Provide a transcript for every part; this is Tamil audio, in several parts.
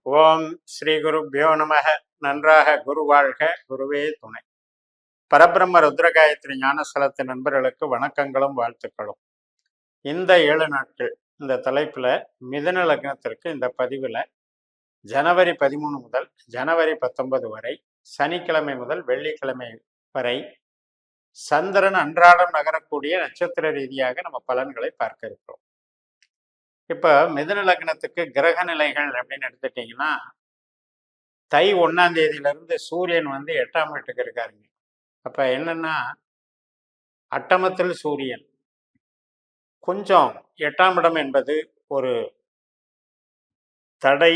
ஓம் ஸ்ரீ குருப்யோ நமக. நன்றாக குரு வாழ்க, குருவே துணை. பரபிரம்ம ருத்ரகாயத்ரி ஞானஸ்தலத்து நண்பர்களுக்கு வணக்கங்களும் வாழ்த்துக்களும். இந்த 7 நாட்கள் இந்த தலைப்புல மிதுன லக்னத்திற்கு இந்த பதிவுல ஜனவரி 13 முதல் ஜனவரி 19 வரை, சனிக்கிழமை முதல் வெள்ளிக்கிழமை வரை சந்திரன் அன்றாடம் நகரக்கூடிய நட்சத்திர ரீதியாக நம்ம பலன்களை பார்க்க இருக்கிறோம். இப்ப மிதுன லக்னத்துக்கு கிரக நிலைகள் அப்படின்னு எடுத்துட்டீங்கன்னா, தை 1ஆம் தேதியிலிருந்து சூரியன் 8ஆம் வீட்டுக்கு இருக்காருங்க. அப்ப என்னன்னா, அட்டமத்தில் சூரியன் கொஞ்சம் 8ஆம் இடம் என்பது ஒரு தடை,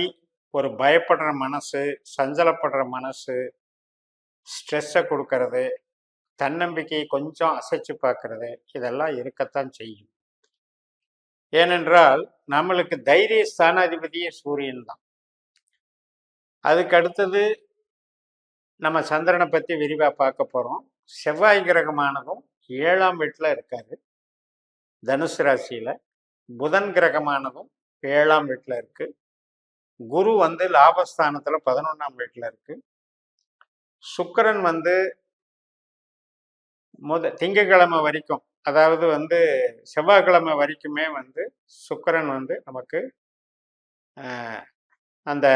ஒரு பயப்படுற மனசு, சஞ்சலப்படுற மனசு, ஸ்ட்ரெஸ்ஸை கொடுக்கறது, தன்னம்பிக்கையை கொஞ்சம் அசைச்சு பார்க்கறது, இதெல்லாம் இருக்கத்தான் செய்யும். ஏனென்றால் நம்மளுக்கு தைரிய ஸ்தானாதிபதியே சூரியன் தான். அதுக்கு அடுத்தது நம்ம சந்திரனை பற்றி விரிவாக பார்க்க போகிறோம். செவ்வாய் கிரகமானதும் 7ஆம் வீட்டில் இருக்காரு, தனுசு ராசியில். புதன் கிரகமானதும் 7ஆம் வீட்டில் இருக்கு. குரு லாபஸ்தானத்தில் 11ஆம் வீட்டில் இருக்கு. சுக்கிரன் திங்கக்கிழமை வரைக்கும், அதாவது செவ்வாய்க்கிழமை வரைக்குமே சுக்கிரன் நமக்கு அந்த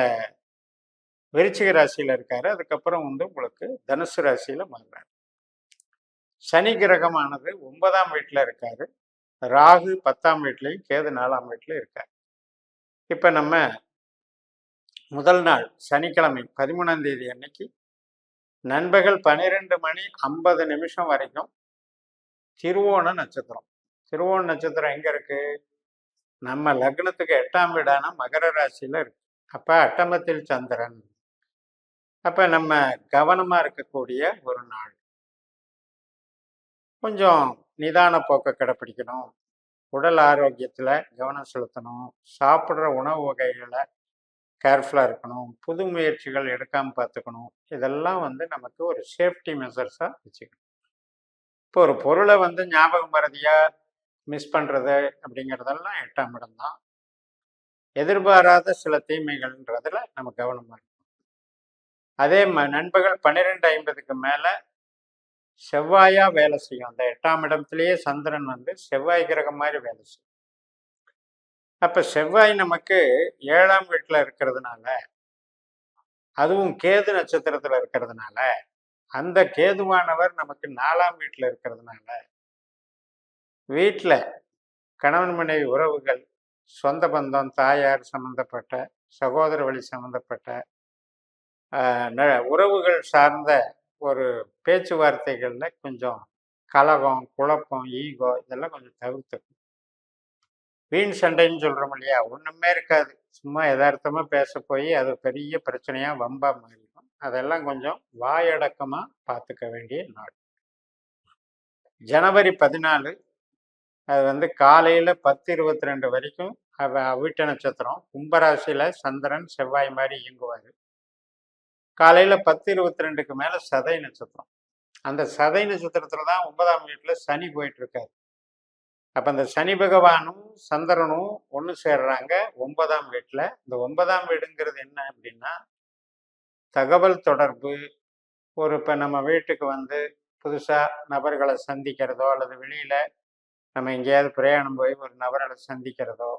விருச்சிக ராசியில் இருக்காரு. அதுக்கப்புறம் உங்களுக்கு தனுசு ராசியில் மாறுறாரு. சனி கிரகமானது 9ஆம் வீட்டில் இருக்காரு. ராகு 10ஆம் வீட்லையும், கேது 4ஆம் வீட்டில் இருக்காரு. இப்போ நம்ம முதல் நாள் சனிக்கிழமை 13ஆம் தேதி அன்னைக்கு நண்பகல் 12:50 வரைக்கும் திருவோண நட்சத்திரம். திருவோண நட்சத்திரம் எங்க இருக்கு? நம்ம லக்னத்துக்கு 8ஆம் வீடான மகர ராசியில இருக்கு. அப்ப அட்டமத்தில் சந்திரன். அப்ப நம்ம கவனமா இருக்கக்கூடிய ஒரு நாள். கொஞ்சம் நிதான போக்கை கடைப்பிடிக்கணும். உடல் ஆரோக்கியத்துல கவனம் செலுத்தணும். சாப்பிட்ற உணவு வகைகளை கேர்ஃபுல்லாக இருக்கணும். புது முயற்சிகள் எடுக்காமல் பார்த்துக்கணும். இதெல்லாம் நமக்கு ஒரு சேஃப்டி மெஷர்ஸாக வச்சுக்கணும். இப்போ ஒரு பொருளை ஞாபகம் மறதியாக மிஸ் பண்ணுறது அப்படிங்கிறதெல்லாம் 8ஆம் இடம் தான். எதிர்பாராத சில தீமைகள்ன்றதுல நம்ம கவனமாக இருக்கணும். அதே நண்பகல் 12:50க்கு மேலே செவ்வாயா வேலை செய்யும். அந்த 8ஆம் இடத்துலேயே சந்திரன் செவ்வாய் கிரகம் மாதிரி வேலை செய்யும். அப்போ செவ்வாய் நமக்கு 7ஆம் வீட்டில் இருக்கிறதுனால, அதுவும் கேது நட்சத்திரத்தில் இருக்கிறதுனால, அந்த கேதுவானவர் நமக்கு 4ஆம் வீட்டில் இருக்கிறதுனால, வீட்டில் கணவன் மனைவி உறவுகள், சொந்த பந்தம், தாயார் சம்பந்தப்பட்ட, சகோதர வழி சம்பந்தப்பட்ட உறவுகள் சார்ந்த ஒரு பேச்சுவார்த்தைகளில் கொஞ்சம் கலகம், குழப்பம், ஈகோ இதெல்லாம் கொஞ்சம் தவிர்த்துக்கணும். வீண் சண்டைன்னு சொல்கிறோம் இல்லையா, ஒன்றுமே இருக்காது. சும்மா யதார்த்தமாக பேச போய் அது பெரிய பிரச்சனையாக வம்பாக மாறிடும். அதெல்லாம் கொஞ்சம் வாயடக்கமாக பார்த்துக்க வேண்டிய நாள். ஜனவரி 14 அது காலையில் 10:22 வரைக்கும் அவிட்ட நட்சத்திரம். கும்பராசியில் சந்திரன் செவ்வாய் மாதிரி இயங்குவார். காலையில் 10:22க்கு மேலே சதய நட்சத்திரம். அந்த சதய நட்சத்திரத்தில் தான் 9ஆம் வீட்டில் சனி போயிட்டு இருக்காரு. அப்போ அந்த சனி பகவானும் சந்திரனும் ஒன்று சேர்றாங்க 9ஆம் வீட்டில். இந்த 9ஆம் வீடுங்கிறது என்ன அப்படின்னா, தகவல் தொடர்பு. இப்போ நம்ம வீட்டுக்கு புதுசாக நபர்களை சந்திக்கிறதோ, அல்லது வெளியில் நம்ம எங்கேயாவது பிரயாணம் போய் ஒரு நபர்களை சந்திக்கிறதோ,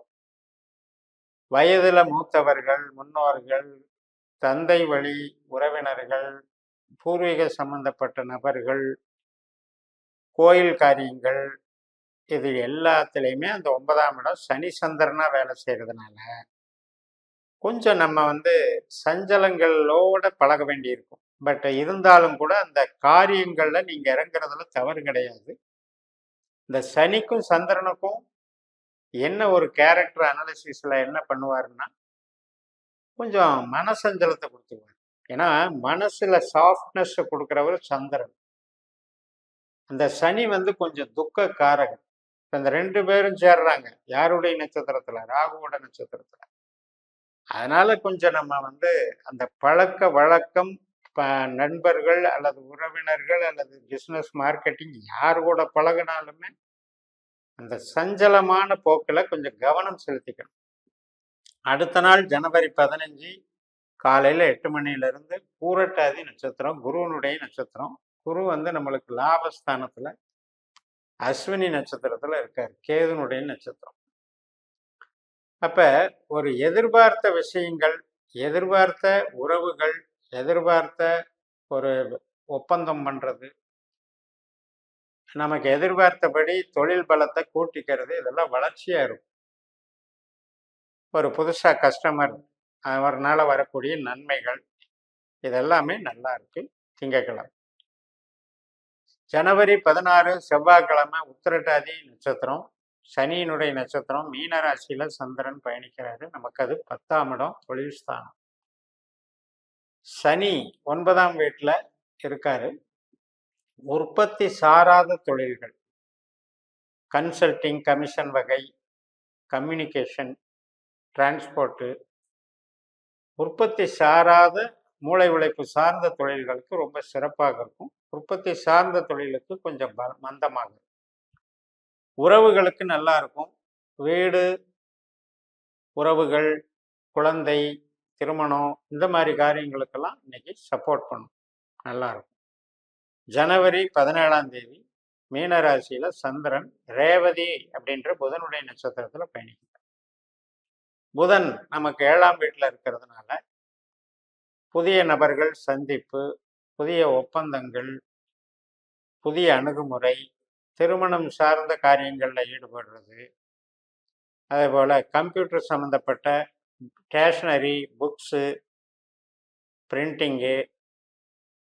வயதில் மூத்தவர்கள், முன்னோர்கள், தந்தை வழி உறவினர்கள், பூர்வீக சம்பந்தப்பட்ட நபர்கள், கோயில் காரியங்கள், இது எல்லாத்துலேயுமே அந்த 9ஆம் இடம் சனி சந்திரனா வேலை செய்கிறதுனால கொஞ்சம் நம்ம சஞ்சலங்களோட பழக வேண்டியிருக்கும். பட் இருந்தாலும் கூட அந்த காரியங்களில் நீங்கள் இறங்குறதுல தவறு கிடையாது. இந்த சனிக்கும் சந்திரனுக்கும் என்ன ஒரு கேரக்டர் அனாலிசிஸில் என்ன பண்ணுவாருன்னா, கொஞ்சம் மனசஞ்சலத்தை கொடுத்துருவார். ஏன்னா மனசில் சாஃப்ட்னஸை கொடுக்குறவர் சந்திரன். அந்த சனி கொஞ்சம் துக்க காரகன். இந்த 2 பேரும் சேர்றாங்க யாருடைய நட்சத்திரத்துல? ராகுவோட நட்சத்திரத்துல. அதனால கொஞ்சம் நம்ம அந்த பழக்க வழக்கம், நண்பர்கள் அல்லது உறவினர்கள் அல்லது பிஸ்னஸ் மார்க்கெட்டிங் யார் கூட பழகினாலுமே அந்த சஞ்சலமான போக்கில் கொஞ்சம் கவனம் செலுத்திக்கணும். அடுத்த நாள் ஜனவரி 15 காலையில் 8 மணியிலிருந்து பூரட்டாதி நட்சத்திரம் குருவனுடைய நட்சத்திரம். குரு வந்து நம்மளுக்கு லாபஸ்தானத்தில் அஸ்வினி நட்சத்திரத்தில் இருக்கார், கேதுனுடைய நட்சத்திரம். அப்போ ஒரு எதிர்பார்த்த விஷயங்கள், எதிர்பார்த்த உறவுகள், எதிர்பார்த்த ஒரு ஒப்பந்தம் பண்ணுறது, நமக்கு எதிர்பார்த்தபடி தொழில் பலத்தை கூட்டிக்கிறது, இதெல்லாம் வளர்ச்சியாக இருக்கும். ஒரு புதுசாக கஸ்டமர் அவர்னால வரக்கூடிய நன்மைகள் இதெல்லாமே நல்லா இருக்கு. திங்கட்கிழமை ஜனவரி 16 செவ்வாய்க்கிழமை உத்திரட்டாதி நட்சத்திரம், சனியினுடைய நட்சத்திரம், மீன ராசியில சந்திரன் பயணிக்கிறாரு. நமக்கு அது 10ஆம் இடம், தொழில் ஸ்தானம். சனி 9ஆம் வீட்டில் இருக்காரு. உற்பத்தி சாராத தொழில்கள், கன்சல்டிங், கமிஷன் வகை, கம்யூனிகேஷன், டிரான்ஸ்போர்ட்டு, உற்பத்தி சாராத மூளை உழைப்பு சார்ந்த தொழில்களுக்கு ரொம்ப சிறப்பாக இருக்கும். உற்பத்தி சார்ந்த தொழிலுக்கு கொஞ்சம் மந்தமாக இருக்கும். உறவுகளுக்கு நல்லா இருக்கும். வீடு, உறவுகள், குழந்தை, திருமணம், இந்த மாதிரி காரியங்களுக்கெல்லாம் இன்னைக்கு சப்போர்ட் பண்ணும், நல்லா இருக்கும். ஜனவரி 17ஆம் தேதி மீனராசியில சந்திரன் ரேவதி அப்படின்ற புதனுடைய நட்சத்திரத்துல பயணிக்கிறார். புதன் நமக்கு 7ஆம் வீட்டில் இருக்கிறதுனால புதிய நபர்கள் சந்திப்பு, புதிய ஒப்பந்தங்கள், புதிய அணுகுமுறை, திருமணம் சார்ந்த காரியங்களில் ஈடுபடுறது, அதே போல் கம்ப்யூட்டர் சம்மந்தப்பட்ட ஸ்டேஷ்னரி, புக்ஸு, பிரிண்டிங்கு,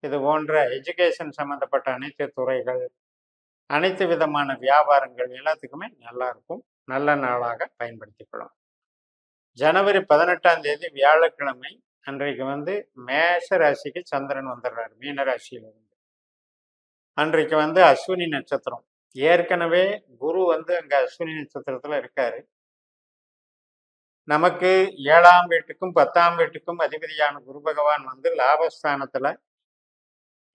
இது போன்ற எஜுகேஷன் சம்மந்தப்பட்ட அனைத்து துறைகள், அனைத்து விதமான வியாபாரங்கள் எல்லாத்துக்குமே நல்லா இருக்கும். நல்ல நாளாக பயன்படுத்திக்கலாம். ஜனவரி 18ஆம் தேதி வியாழக்கிழமை அன்றைக்கு வந்து மேஷ ராசிக்கு சந்திரன் வந்துடுறாரு மீன ராசியிலிருந்து. அன்றைக்கு வந்து அஸ்வினி நட்சத்திரம். ஏற்கனவே குரு வந்து அங்க அஸ்வினி நட்சத்திரத்துல இருக்காரு. நமக்கு 7ஆம் வீட்டுக்கும் 10ஆம் வீட்டுக்கும் அதிபதியான குரு பகவான் வந்து லாபஸ்தானத்துல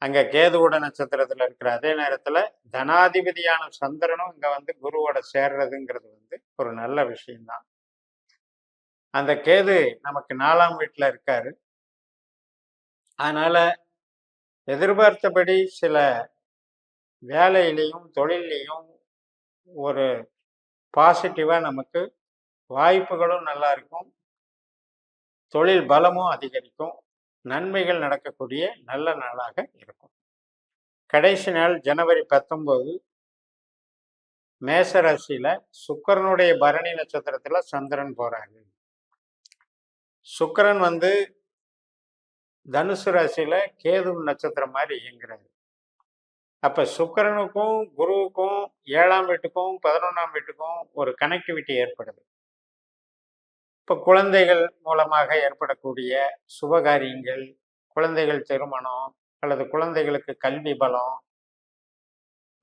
அங்க கேதுவோட நட்சத்திரத்துல இருக்கிற அதே நேரத்துல தனாதிபதியான சந்திரனும் இங்க வந்து குருவோட சேர்றதுங்கிறது வந்து ஒரு நல்ல விஷயம்தான். அந்த கேது நமக்கு 4ஆம் வீட்டுல இருக்காரு. அதனால எதிர்பார்த்தபடி சில வேலையிலையும் தொழிலையும் ஒரு பாசிட்டிவா நமக்கு வாய்ப்புகளும் நல்லா இருக்கும், தொழில் பலமும் அதிகரிக்கும், நன்மைகள் நடக்கக்கூடிய நல்ல நாளாக இருக்கும். கடைசி நாள் ஜனவரி 19 மேசராசியில சுக்கிரனுடைய பரணி நட்சத்திரத்துல சந்திரன் போறாரு. சுக்கிரன் வந்து தனுசு ராசியில கேது நட்சத்திரம் மாதிரி இயங்குறாரு. அப்ப சுக்கிரனுக்கும் குருவுக்கும் 7ஆம் வீட்டுக்கும் 11ஆம் வீட்டுக்கும் ஒரு கனெக்டிவிட்டி ஏற்படுது. இப்ப குழந்தைகள் மூலமாக ஏற்படக்கூடிய சுபகாரியங்கள், குழந்தைகள் திருமணம் அல்லது குழந்தைகளுக்கு கல்வி பலம்,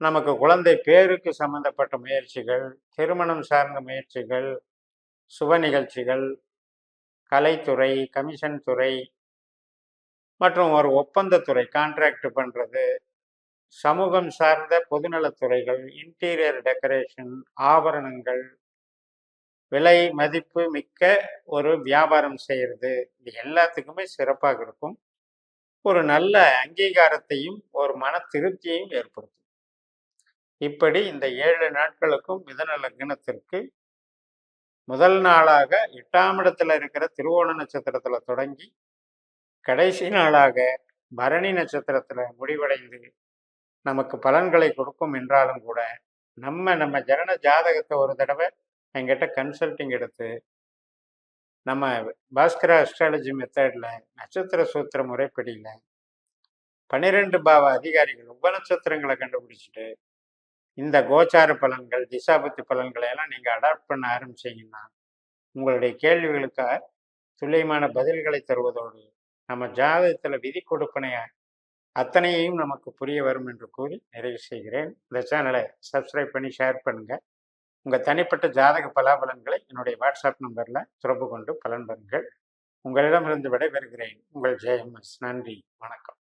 நமக்கு குழந்தை பேருக்கு சம்பந்தப்பட்ட முயற்சிகள், திருமணம் சார்ந்த முயற்சிகள், சுப நிகழ்ச்சிகள், கலைத்துறை, கமிஷன் துறை மற்றும் ஒரு ஒப்பந்தத்துறை, கான்ட்ராக்ட் பண்றது, சமூகம் சார்ந்த பொதுநலத்துறைகள், இன்டீரியர் டெக்கரேஷன், ஆபரணங்கள், விலை மதிப்பு மிக்க ஒரு வியாபாரம் செய்யறது, இது எல்லாத்துக்குமே சிறப்பாக இருக்கும். ஒரு நல்ல அங்கீகாரத்தையும் ஒரு மன திருப்தியையும் ஏற்படுத்தும். இப்படி இந்த 7 நாட்களுக்கும் மிதுன லக்னத்திற்கு முதல் நாளாக 8ஆம் இடத்துல இருக்கிற திருவோண நட்சத்திரத்துல தொடங்கி கடைசி நாளாக பரணி நட்சத்திரத்துல முடிவடைந்து நமக்கு பலன்களை கொடுக்கும் என்றாலும் கூட நம்ம ஜனன ஜாதகத்தை ஒரு தடவை என்கிட்ட கன்சல்டிங் எடுத்து நம்ம பாஸ்கர அஸ்ட்ராலஜி மெத்தட்ல நட்சத்திர சூத்திர முறைப்படியில 12 பாவ அதிகாரிகள் உப நட்சத்திரங்களை கண்டுபிடிச்சிட்டு இந்த கோச்சார பலன்கள், திசாபுத்தி பலன்களை எல்லாம் நீங்க அடாப்ட் பண்ண ஆரம்பிச்சீங்கன்னா உங்களுடைய கேள்விகளுக்கு துல்லியமான பதில்களை தருவதோடு நம்ம ஜாதகத்துல விதி கொடுப்பனைய அத்தனையையும் நமக்கு புரிய வரும் என்று கூறி நிறைவு செய்கிறேன். இந்த சேனலை சப்ஸ்கிரைப் பண்ணி ஷேர் பண்ணுங்க. உங்கள் தனிப்பட்ட ஜாதக பலாபலன்களை என்னுடைய வாட்ஸ்அப் நம்பரில் தொடர்பு கொண்டு பலன் பெறுங்கள். உங்களிடமிருந்து விடைபெறுகிறேன். உங்கள் ஜெயம்எஸ். நன்றி, வணக்கம்.